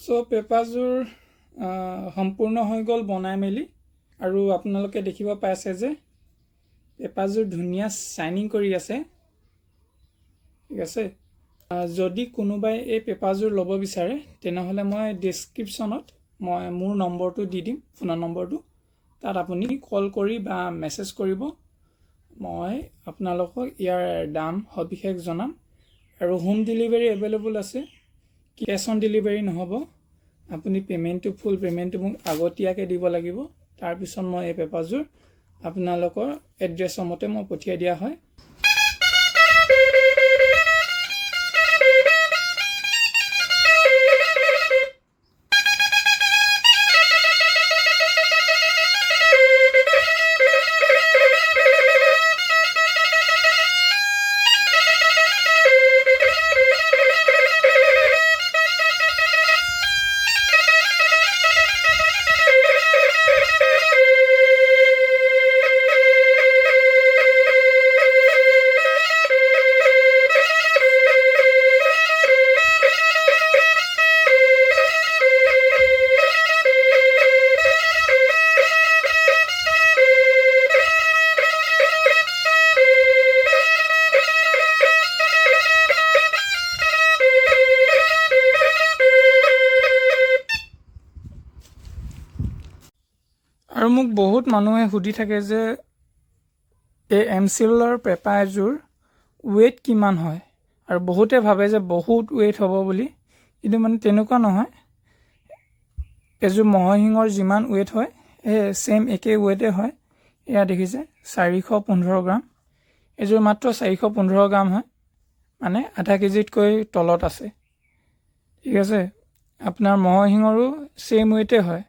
so পেপাৰযোৰ সম্পূৰ্ণ হৈ গ'ল বনাই মেলি আৰু আপোনালোকে দেখিব পাইছে যে পেপাৰযোৰ ধুনীয়া শাইনিং কৰি আছে ঠিক আছে যদি কোনোবাই এই পেপাৰযোৰ ল'ব বিচাৰে তেনেহ'লে মই ডেছক্ৰিপশ্যনত মই মোৰ নম্বৰটো দি দিম ফোনৰ নম্বৰটো তাত আপুনি কল কৰি বা মেছেজ কৰিব মই আপোনালোকক ইয়াৰ দাম সবিশেষ জনাম আৰু হোম ডেলিভাৰী এভেইলেবল আছে কেছ অন ডেলিভাৰী নহ'ব আপুনি পেমেণ্টটো ফুল পেমেণ্টটো মোক আগতীয়াকৈ দিব লাগিব তাৰপিছত মই এই পেপাৰযোৰ আপোনালোকৰ এড্ৰেছৰ মতে মই পঠিয়াই দিয়া হয় আৰু মোক বহুত মানুহে সুধি থাকে যে এই এমচিলৰ পেপাৰ এযোৰ ৱেইট কিমান হয় আৰু বহুতে ভাবে যে বহুত ৱেইট হ'ব বুলি কিন্তু মানে তেনেকুৱা নহয় এযোৰ মহৰশিঙৰ যিমান ৱেইট হয় এই সেম একে ৱেইটে হয় এয়া দেখিছে 415 গ্ৰাম এযোৰ মাত্ৰ 415 গ্ৰাম হয় মানে আধা কেজিতকৈ তলত আছে ঠিক আছে আপোনাৰ মহৰশিঙৰো সেম ৱেইটে হয়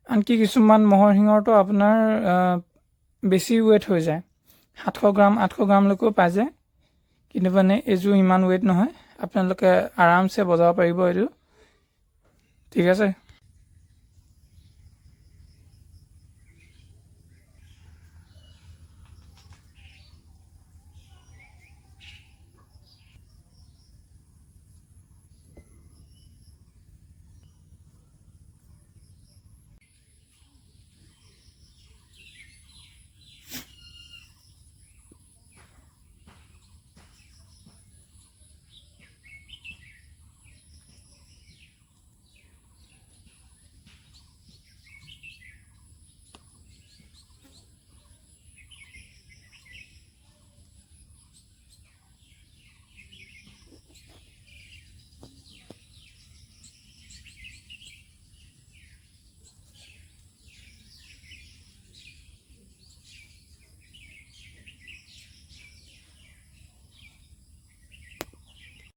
আনকি কিছুমান মহৰশিঙৰটো আপোনাৰ বেছি ৱেইট হৈ যায় 700 গ্ৰাম 800 গ্ৰামলৈকেও পাই যায় কিন্তু মানে এযোৰ ইমান ৱেইট নহয় আপোনালোকে আৰামছে বজাব পাৰিব এইটো ঠিক আছে